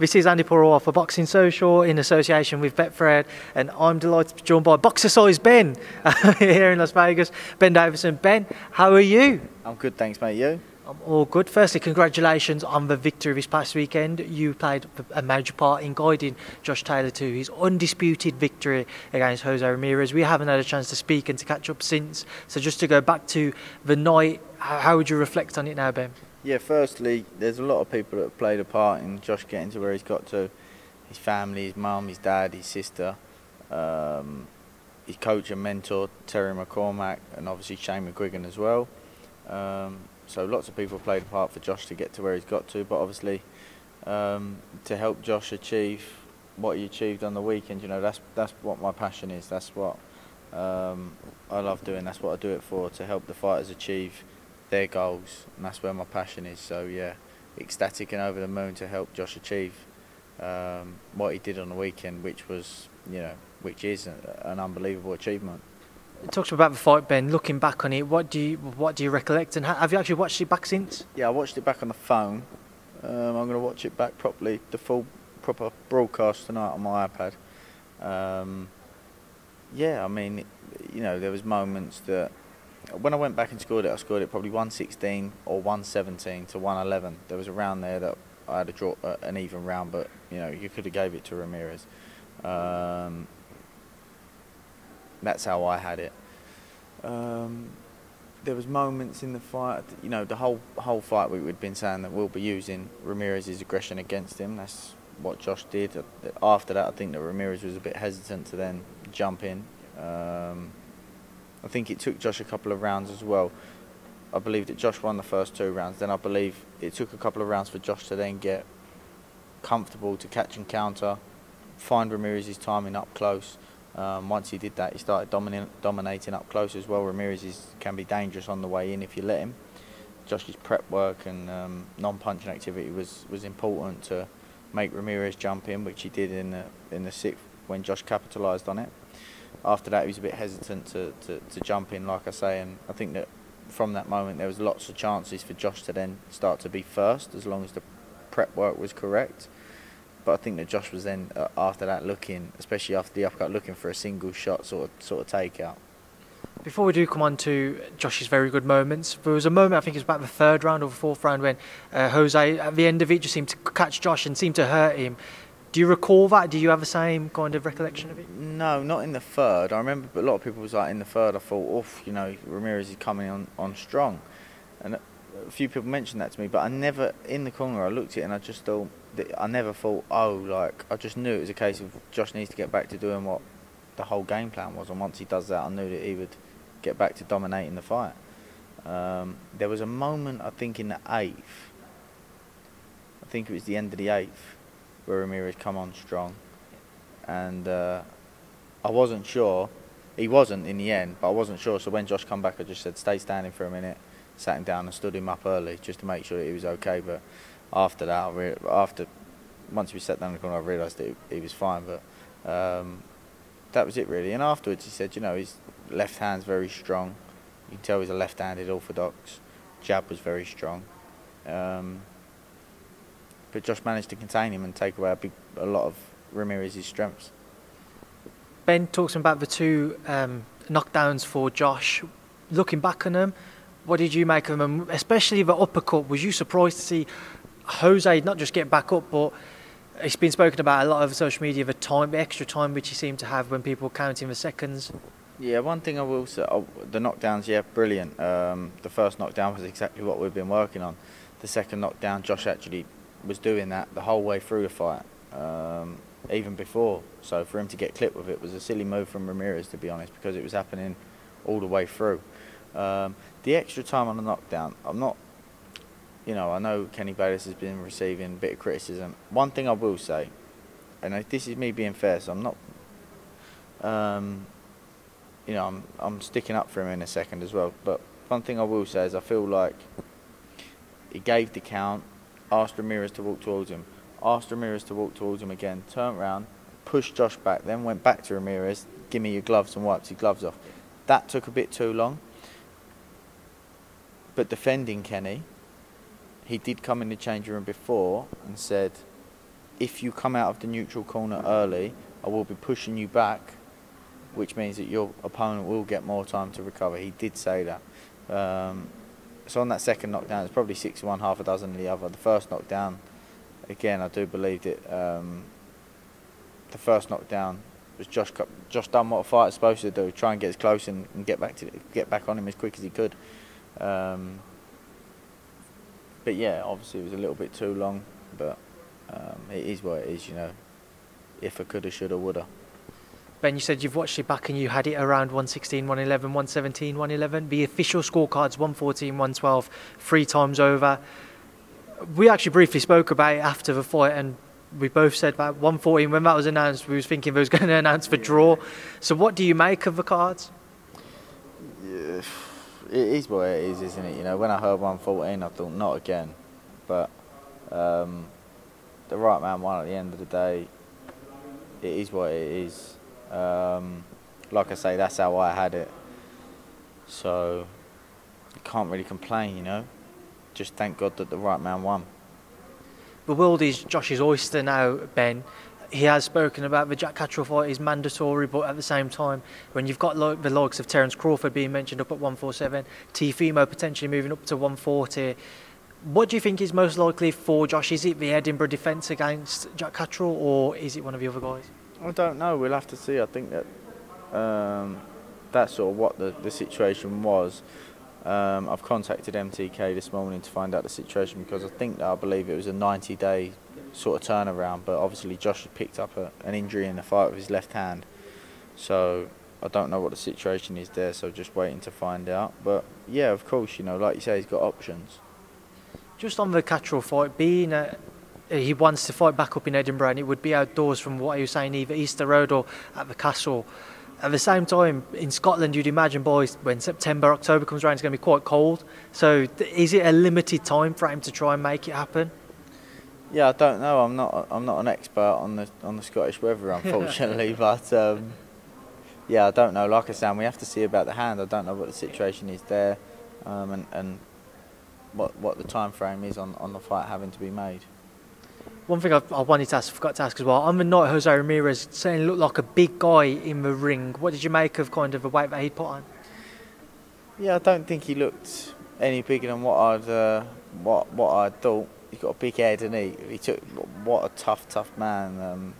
This is Andi Purewal for Boxing Social in association with Betfred, and I'm delighted to be joined by boxer-sized Ben here in Las Vegas. Ben Davison. Ben, how are you? I'm good, thanks, mate. You? I'm all good. Firstly, congratulations on the victory this past weekend. You played a major part in guiding Josh Taylor to his undisputed victory against Jose Ramirez. We haven't had a chance to speak and to catch up since. So just to go back to the night, how would you reflect on it now, Ben? Yeah, firstly, there's a lot of people that have played a part in Josh getting to where he's got to. His family, his mum, his dad, his sister, his coach and mentor, Terry McCormack, and obviously Shane McGuigan as well. So lots of people played a part for Josh to get to where he's got to, but obviously to help Josh achieve what he achieved on the weekend, you know, that's what my passion is. That's what I love doing. That's what I do it for, to help the fighters achieve their goals, and that's where my passion is. So yeah, ecstatic and over the moon to help Josh achieve what he did on the weekend, which was, you know, which is an unbelievable achievement. Talk to me about the fight, Ben. Looking back on it, what do you recollect, and have you actually watched it back since? Yeah, I watched it back on the phone. I'm going to watch it back properly, the full proper broadcast tonight on my iPad. Yeah, I mean, you know, there was moments that when I went back and scored it, I scored it probably 116 or 117 to 111. There was a round there that I had a draw, an even round, but you know, you could have gave it to Ramirez. That's how I had it. There was moments in the fight, you know, the whole fight we'd been saying that we'll be using Ramirez's aggression against him. That's what Josh did. After that, I think that Ramirez was a bit hesitant to then jump in. I think it took Josh a couple of rounds as well. I believe that Josh won the first 2 rounds. Then I believe it took a couple of rounds for Josh to then get comfortable to catch and counter, find Ramirez's timing up close. Once he did that, he started dominating up close as well. Ramirez can be dangerous on the way in if you let him. Josh's prep work and non-punching activity was important to make Ramirez jump in, which he did in the 6th when Josh capitalised on it. After that, he was a bit hesitant to jump in, like I say, and I think that from that moment there was lots of chances for Josh to then start to be first, as long as the prep work was correct. But I think that Josh was then, after that, looking, especially after the uppercut, looking for a single shot sort of takeout. Before we do come on to Josh's very good moments, there was a moment, I think it was about the 3rd round or the 4th round, when Jose, at the end of it, just seemed to catch Josh and seemed to hurt him. Do you recall that? Do you have the same kind of recollection of it? No, not in the 3rd. I remember a lot of people was like, in the 3rd, I thought, oof, you know, Ramirez is coming on strong. And a few people mentioned that to me, but I never, in the corner, I looked at it and I just thought, I never thought, oh, like, I just knew it was a case of Josh needs to get back to doing what the whole game plan was. And once he does that, I knew that he would get back to dominating the fight. There was a moment, I think, in the 8th. I think it was the end of the 8th, where Ramirez come on strong, and I wasn't sure. He wasn't in the end, but I wasn't sure. So when Josh come back, I just said, stay standing for a minute, sat him down and stood him up early just to make sure that he was okay. But after that, once we sat down in the corner, I realised that he was fine. But that was it really. And afterwards, he said, you know, his left hand's very strong. You can tell he's a left-handed orthodox. Jab was very strong. But Josh managed to contain him and take away a lot of Ramirez's strengths. Ben talks about the 2 knockdowns for Josh. Looking back on them, what did you make of them? Especially the uppercut. Was you surprised to see Jose not just get back up, but it's been spoken about a lot over social media, the extra time which he seemed to have when people were counting the seconds? Yeah, one thing I will say, the knockdowns, yeah, brilliant. The first knockdown was exactly what we've been working on. The second knockdown, Josh actually was doing that the whole way through the fight, even before. So for him to get clipped with it was a silly move from Ramirez, to be honest, because it was happening all the way through. The extra time on the knockdown, I'm not, you know, I know Kenny Bayless has been receiving a bit of criticism. One thing I will say, and this is me being fair, so I'm not, you know, I'm sticking up for him in a second as well, but one thing I will say is I feel like he gave the count, asked Ramirez to walk towards him, asked Ramirez to walk towards him again, turned around, pushed Josh back, then went back to Ramirez, give me your gloves, and wiped his gloves off. That took a bit too long. But defending Kenny, he did come in the changing room before and said if you come out of the neutral corner early, I will be pushing you back, which means that your opponent will get more time to recover. He did say that. So on that second knockdown, it's probably 6-1, half a dozen the other. The first knockdown, again, I do believe that the first knockdown was Josh done what a fighter's supposed to do, try and get as close and get back on him as quick as he could. But yeah, obviously it was a little bit too long, but it is what it is, you know. If I coulda, shoulda, woulda. Ben, you said you've watched it back and you had it around 116, 111, 117, 111. The official scorecards 114, 112, 3 times over. We actually briefly spoke about it after the fight, and we both said about 114 when that was announced. We was thinking they was going to announce the draw. So what do you make of the cards? Yeah, it is what it is, isn't it? You know, when I heard 114, I thought not again. But the right man won at the end of the day. It is what it is. Like I say, that's how I had it. So you can't really complain, you know. Just thank God that the right man won. The world is Josh's oyster now, Ben. He has spoken about the Jack Catterall fight is mandatory, but at the same time, when you've got the likes of Terence Crawford being mentioned up at 147, Teofimo potentially moving up to 140, what do you think is most likely for Josh? Is it the Edinburgh defence against Jack Catterall, or is it one of the other guys? I don't know. We'll have to see. I think that that's sort of what the situation was. I've contacted MTK this morning to find out the situation, because I believe it was a 90-day sort of turnaround, but obviously Josh had picked up an injury in the fight with his left hand, so I don't know what the situation is there, so just waiting to find out. But yeah, of course, you know, like you say, he's got options. Just on the Catterall fight, being he wants to fight back up in Edinburgh, and it would be outdoors from what he was saying, either Easter Road or at the Castle. At the same time, in Scotland, you'd imagine, boys, when September, October comes around, it's going to be quite cold. So is it a limited time for him to try and make it happen? Yeah, I don't know. I'm not an expert on the Scottish weather, unfortunately. But yeah, I don't know. Like I said, we have to see about the hand. I don't know what the situation is there, and what the time frame is on the fight having to be made. One thing I wanted to ask, forgot to ask as well, on the night Jose Ramirez certainly looked like a big guy in the ring. What did you make of kind of the weight that he'd put on? Yeah, I don't think he looked any bigger than what I'd thought. He's got a big head, and he took, what a tough man.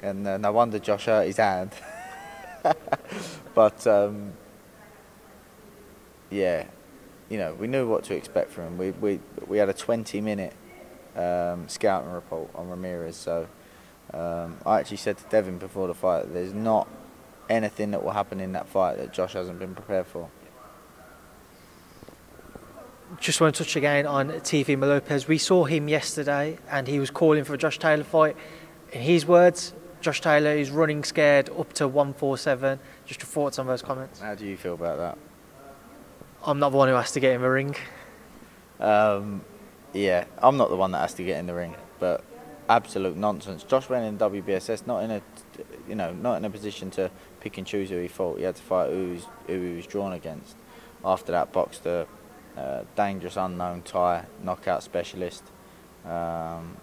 And no wonder Josh hurt his hand. But yeah, you know, we knew what to expect from him. We had a 20-minute scouting report on Ramirez, so I actually said to Devin before the fight that there's not anything that will happen in that fight that Josh hasn't been prepared for. Just want to touch again on Teofimo Lopez. We saw him yesterday and he was calling for a Josh Taylor fight. In his words, Josh Taylor is running scared up to 147. Just your thoughts on those comments? How do you feel about that? I'm not the one who has to get in the ring. Yeah, I'm not the one that has to get in the ring, but absolute nonsense. Josh went in WBSS not in a position to pick and choose who he fought. He had to fight who he was drawn against. After that, boxed a dangerous unknown Thai knockout specialist, and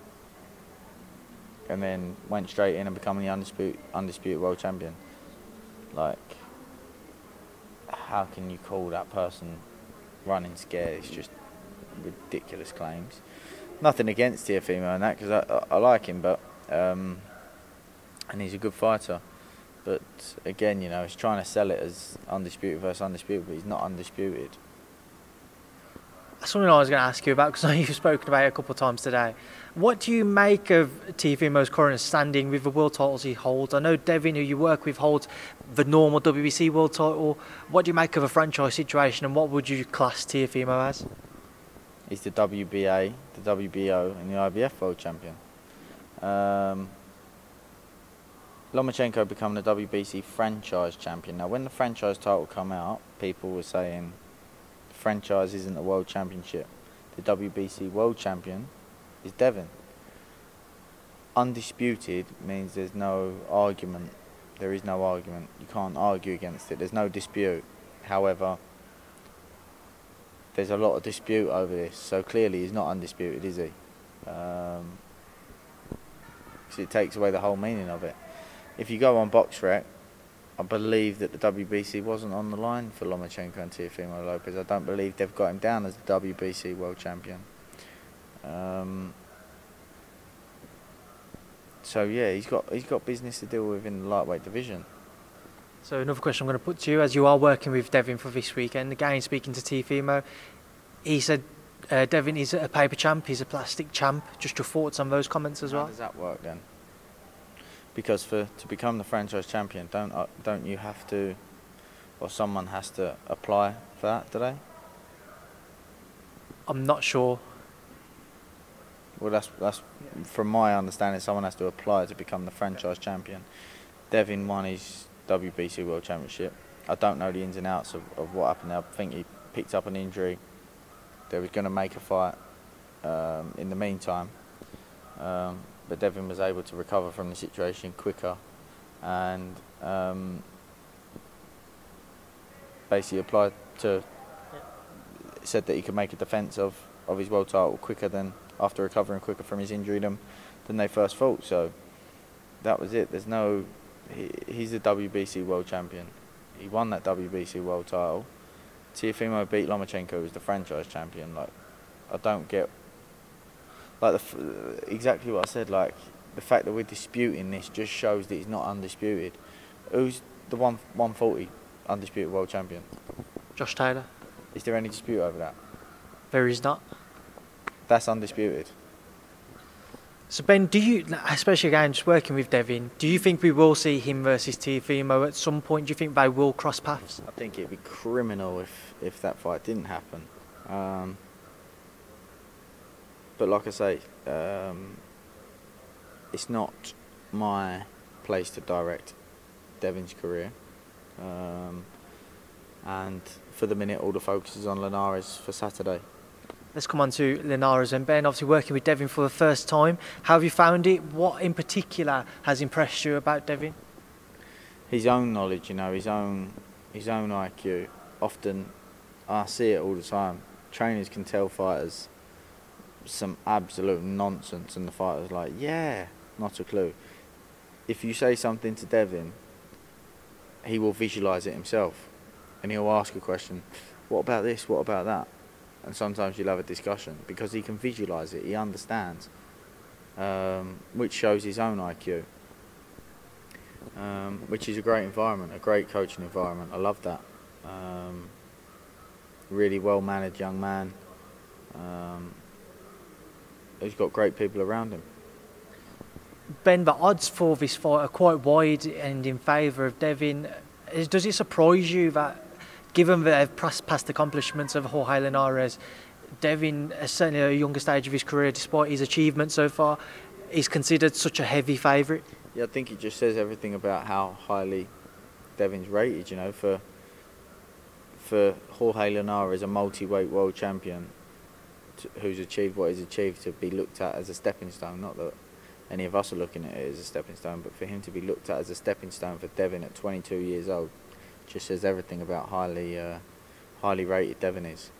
then went straight in and become the undisputed world champion. Like, how can you call that person running scared? It's just ridiculous claims. Nothing against Teofimo and that, because I like him, but and he's a good fighter. But again, you know, he's trying to sell it as undisputed versus undisputed, but he's not undisputed. That's something I was going to ask you about, because I know you've spoken about it a couple of times today. What do you make of Teofimo's current standing with the world titles he holds? I know Devin, who you work with, holds the normal WBC world title. What do you make of a franchise situation, and what would you class Teofimo as? He's the WBA, the WBO, and the IBF world champion. Lomachenko became the WBC franchise champion. Now, when the franchise title came out, people were saying the franchise isn't a world championship. The WBC world champion is Devin. Undisputed means there's no argument. There is no argument. You can't argue against it. There's no dispute. However, there's a lot of dispute over this, so clearly he's not undisputed, is he? because it takes away the whole meaning of it. If you go on BoxRec, I believe that the WBC wasn't on the line for Lomachenko and Teofimo Lopez. I don't believe they've got him down as the WBC world champion. So yeah, he's got business to deal with in the lightweight division. So another question I'm going to put to you, as you are working with Devin for this weekend, again speaking to Teofimo, he said Devin is a paper champ, he's a plastic champ. Just your thoughts on those comments as well? How does that work then? Because to become the franchise champion, don't you have to, or someone has to apply for that, do they? I'm not sure. Well, that's from my understanding, someone has to apply to become the franchise champion. Devin won his WBC World Championship. I don't know the ins and outs of what happened there. I think he picked up an injury. They were going to make a fight in the meantime. But Devin was able to recover from the situation quicker and basically applied to, said that he could make a defence of his world title quicker than, after recovering quicker from his injury than they first thought. So that was it. There's no, he's the WBC world champion. He won that WBC world title. Teofimo beat Lomachenko, who's the franchise champion. Like, I don't get, like, exactly what I said. Like, the fact that we're disputing this just shows that he's not undisputed. Who's the 140 undisputed world champion? Josh Taylor. Is there any dispute over that? There is not. That's undisputed. So Ben, do you, especially again just working with Devin, do you think we will see him versus Teofimo at some point? Do you think they will cross paths? I think it'd be criminal if that fight didn't happen. But like I say, it's not my place to direct Devin's career. And for the minute, all the focus is on Linares for Saturday. Let's come on to Linares and Ben. Obviously working with Devin for the first time. How have you found it? What in particular has impressed you about Devin? His own knowledge, you know, his own IQ. Often, I see it all the time. Trainers can tell fighters some absolute nonsense, and the fighter's like, yeah, not a clue. If you say something to Devin, he will visualise it himself, and he'll ask a question. What about this? What about that? And sometimes you'll have a discussion because he can visualise it, he understands, which shows his own IQ, which is a great environment, a great coaching environment. I love that. Really well-managed young man. He's got great people around him. Ben, the odds for this fight are quite wide and in favour of Devin. Does it surprise you that, given the past accomplishments of Jorge Linares, Devin, certainly at a younger stage of his career, despite his achievements so far, is considered such a heavy favourite? Yeah, I think it just says everything about how highly Devin's rated. You know, for Jorge Linares, a multi-weight world champion, who's achieved what he's achieved, to be looked at as a stepping stone. Not that any of us are looking at it as a stepping stone, but for him to be looked at as a stepping stone for Devin at 22 years old, just says everything about highly rated Devin is.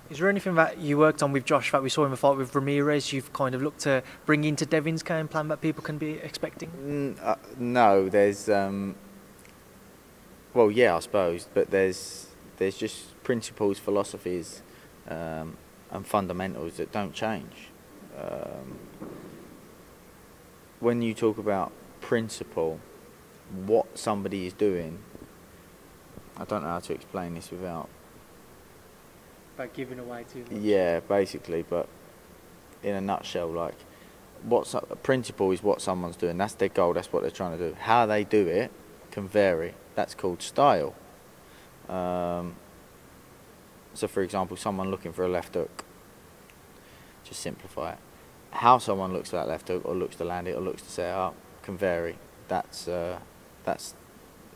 Is there anything that you worked on with Josh that we saw in the fight with Ramirez you've kind of looked to bring into Devin's game plan that people can be expecting? No, there's well, yeah, I suppose, but there's just principles, philosophies, and fundamentals that don't change. When you talk about principle, what somebody is doing, I don't know how to explain this without... By giving away too much. Yeah, basically, but in a nutshell, like, a principle is what someone's doing. That's their goal, that's what they're trying to do. How they do it can vary. That's called style. So, for example, someone looking for a left hook, just simplify it. How someone looks at that left hook, or looks to land it, or looks to set it up, can vary. That's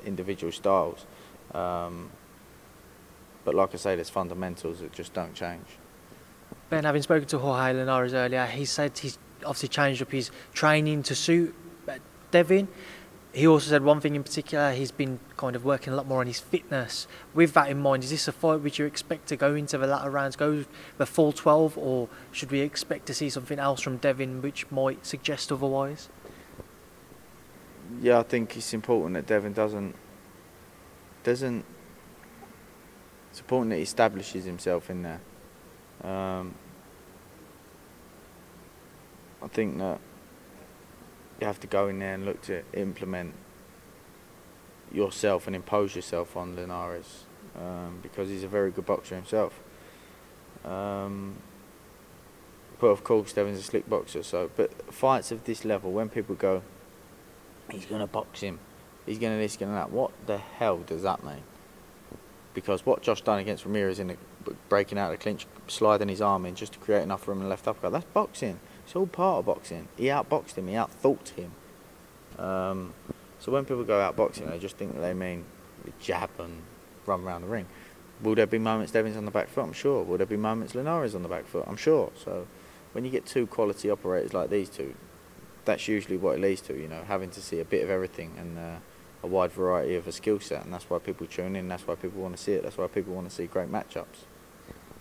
individual styles. But like I say, there's fundamentals that just don't change. Ben, having spoken to Jorge Linares earlier, he said he's obviously changed up his training to suit Devin. He also said one thing in particular, he's been kind of working a lot more on his fitness. With that in mind, is this a fight which you expect to go into the latter rounds, go the full 12, or should we expect to see something else from Devin which might suggest otherwise? Yeah, I think it's important that Devin doesn't. It's important that he establishes himself in there. I think that you have to go in there and look to implement yourself and impose yourself on Linares, because he's a very good boxer himself. But of course, Devin's a slick boxer. But fights of this level, when people go, he's going to box him, he's going to this, going to that, what the hell does that mean? Because what Josh done against Ramirez in breaking out of the clinch, sliding his arm in just to create enough room in the left uppercut, that's boxing. It's all part of boxing. He outboxed him, he outthought him. So when people go outboxing, they just think that they mean jab and run around the ring. Will there be moments Devin's on the back foot? I'm sure. Will there be moments Linares on the back foot? I'm sure. So when you get two quality operators like these two, that's usually what it leads to, you know, having to see a bit of everything and a wide variety of a skill set, and that's why people tune in, that's why people want to see it, that's why people want to see great matchups.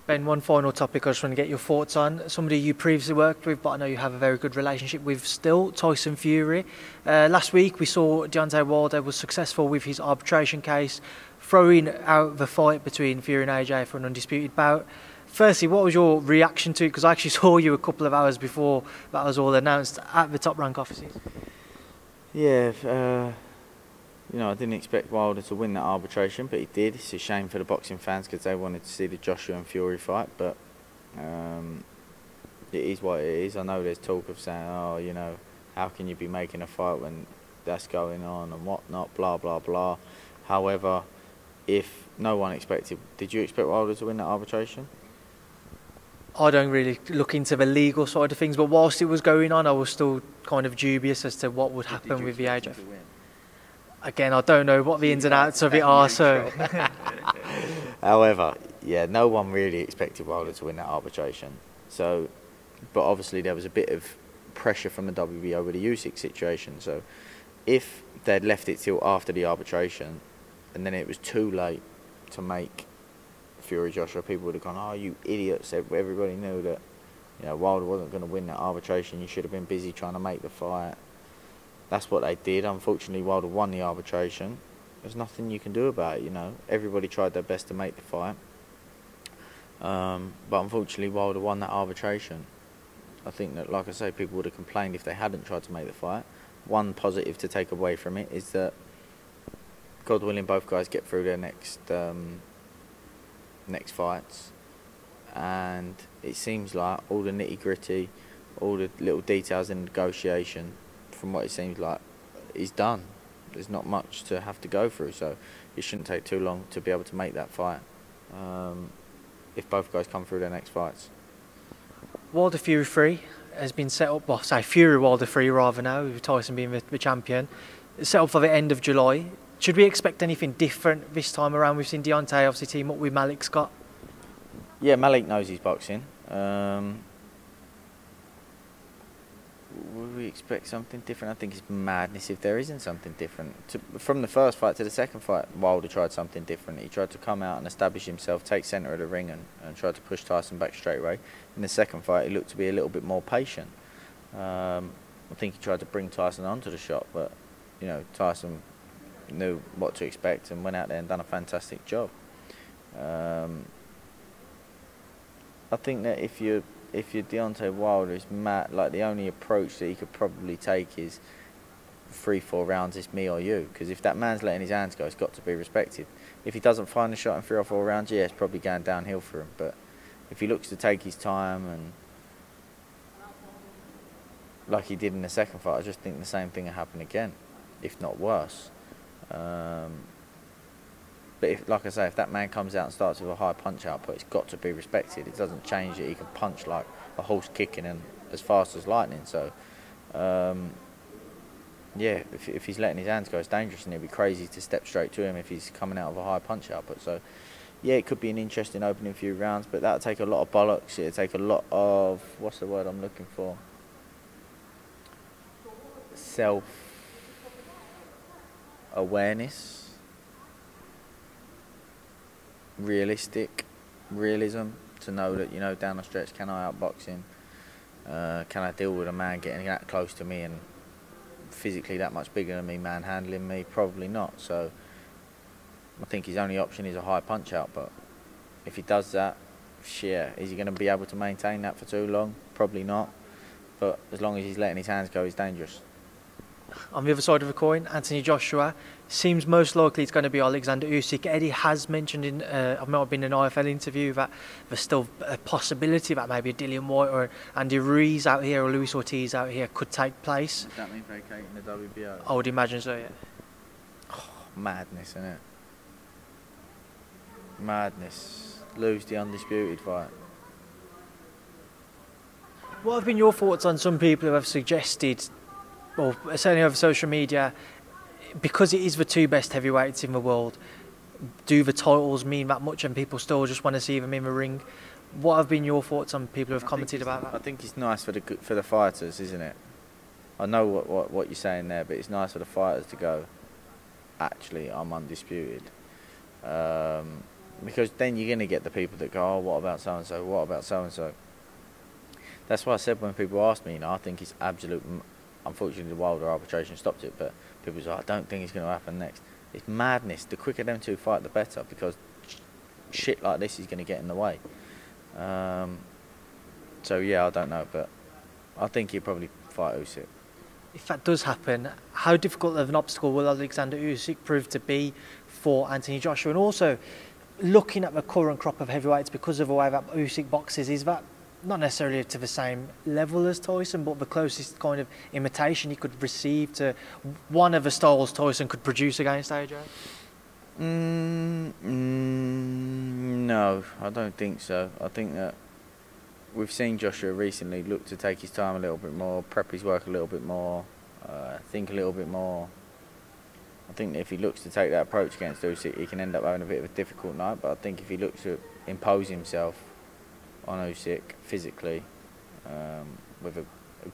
Ben, one final topic I just want to get your thoughts on. Somebody you previously worked with, but I know you have a very good relationship with still, Tyson Fury. Last week we saw Deontay Wilder was successful with his arbitration case, throwing out the fight between Fury and AJ for an undisputed bout. Firstly, what was your reaction to it? Because I actually saw you a couple of hours before that was all announced at the Top Rank offices. Yeah, you know, I didn't expect Wilder to win that arbitration, but he did. It's a shame for the boxing fans because they wanted to see the Joshua and Fury fight, but it is what it is. I know there's talk of saying, oh, you know, how can you be making a fight when that's going on and whatnot, blah, blah, blah. However, if no one expected, did you expect Wilder to win that arbitration? I don't really look into the legal side of things, but whilst it was going on, I was still kind of dubious as to what would happen with the AJ. Again, I don't know what the ins and outs of it are, so... However, yeah, no one really expected Wilder to win that arbitration. So, but obviously there was a bit of pressure from the WBO with the Usyk situation. So, if they'd left it till after the arbitration, and then it was too late to make Fury Joshua, people would have gone, oh, you idiots. Everybody knew that, you know, Wilder wasn't going to win that arbitration. You should have been busy trying to make the fight. That's what they did. Unfortunately, Wilder won the arbitration. There's nothing you can do about it, you know. Everybody tried their best to make the fight. But unfortunately, Wilder won that arbitration. I think that, like I say, people would have complained if they hadn't tried to make the fight. One positive to take away from it is that, God willing, both guys get through their next fights, and it seems like all the nitty-gritty, all the little details in negotiation, from what it seems like, is done. There's not much to have to go through, so it shouldn't take too long to be able to make that fight if both guys come through their next fights. Wilder Fury 3 has been set up, well, say Fury Wilder 3 rather now, with Tyson being the champion. It's set up for the end of July. Should we expect anything different this time around? We've seen Deontay obviously team up with Malik Scott. Yeah, Malik knows he's boxing. Would we expect something different? I think it's madness if there isn't something different. From the first fight to the second fight, Wilder tried something different. He tried to come out and establish himself, take centre of the ring and tried to push Tyson back straight away. In the second fight, he looked to be a little bit more patient. I think he tried to bring Tyson onto the shot, but, you know, Tyson knew what to expect and went out there and done a fantastic job. I think that if you're Deontay Wilder, is mad, like the only approach that he could probably take is 3-4 rounds, it's me or you. Because if that man's letting his hands go, it's got to be respected. If he doesn't find the shot in 3 or 4 rounds, yeah, it's probably going downhill for him. But if he looks to take his time and like he did in the second fight, I just think the same thing will happen again, if not worse. But if, like I say, if that man comes out and starts with a high punch output, it's got to be respected. It doesn't change it. He can punch like a horse kicking and as fast as lightning. So, yeah, if he's letting his hands go, it's dangerous, and it'd be crazy to step straight to him if he's coming out of a high punch output. So, yeah, it could be an interesting opening few rounds, but that'll take a lot of bollocks. It'll take a lot of, what's the word I'm looking for? Self-awareness. Realism to know that, you know, down the stretch, can I outbox him? Can I deal with a man getting that close to me and physically that much bigger than me, manhandling me? Probably not. So I think his only option is a high punch out. But if he does that, shit, is he going to be able to maintain that for too long? Probably not. But as long as he's letting his hands go, he's dangerous. On the other side of the coin, Anthony Joshua seems most likely it's going to be Alexander Usyk. Eddie has mentioned in, I might have been in an IFL interview, that there's still a possibility that maybe a Dillian White or Andy Ruiz out here or Luis Ortiz out here could take place. Does that mean vacating the WBO? I would imagine so, yeah. Oh, madness, isn't it? Madness. Lose the undisputed fight. What have been your thoughts on some people who have suggested, well, certainly over social media, because it is the two best heavyweights in the world, do the titles mean that much and people still just want to see them in the ring? What have been your thoughts on people who have commented about that? I think it's nice for the fighters, isn't it? I know what you're saying there, but it's nice for the fighters to go, actually, I'm undisputed. Because then you're going to get the people that go, oh, what about so-and-so, what about so-and-so? That's why I said when people ask me, I think it's absolute... Unfortunately, the Wilder arbitration stopped it, but people say, I don't think it's going to happen next. It's madness. The quicker them two fight, the better, because shit like this is going to get in the way. So, yeah, I don't know, but I think he'll probably fight Usyk. If that does happen, how difficult of an obstacle will Alexander Usyk prove to be for Anthony Joshua? And also, looking at the current crop of heavyweights, because of the way that Usyk boxes, is that not necessarily to the same level as Tyson, but the closest kind of imitation he could receive to one of the styles Tyson could produce against AJ? No, I don't think so. I think that we've seen Joshua recently look to take his time a little bit more, prep his work a little bit more, think a little bit more. I think that if he looks to take that approach against Usyk, he can end up having a bit of a difficult night, but I think if he looks to impose himself on Usyk physically, with a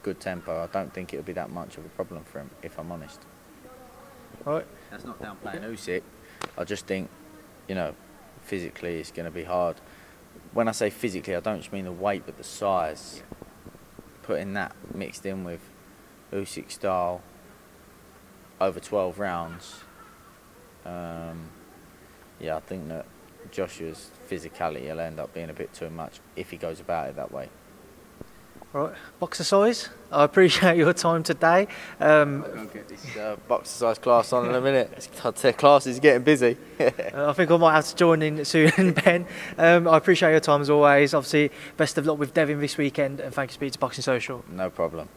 good tempo, I don't think it'll be that much of a problem for him, if I'm honest. Right. That's not downplaying Usyk. I just think, physically it's going to be hard. When I say physically, I don't just mean the weight, but the size. Yeah. Putting that mixed in with Usyk style over 12 rounds, yeah, I think that Joshua's physicality will end up being a bit too much if he goes about it that way. Right, boxer size, I appreciate your time today. I'll go get this boxer size class on in a minute. Their class is getting busy. I think I might have to join in soon, Ben. I appreciate your time as always. Obviously, best of luck with Devin this weekend, and thank you for speaking to Boxing Social. No problem.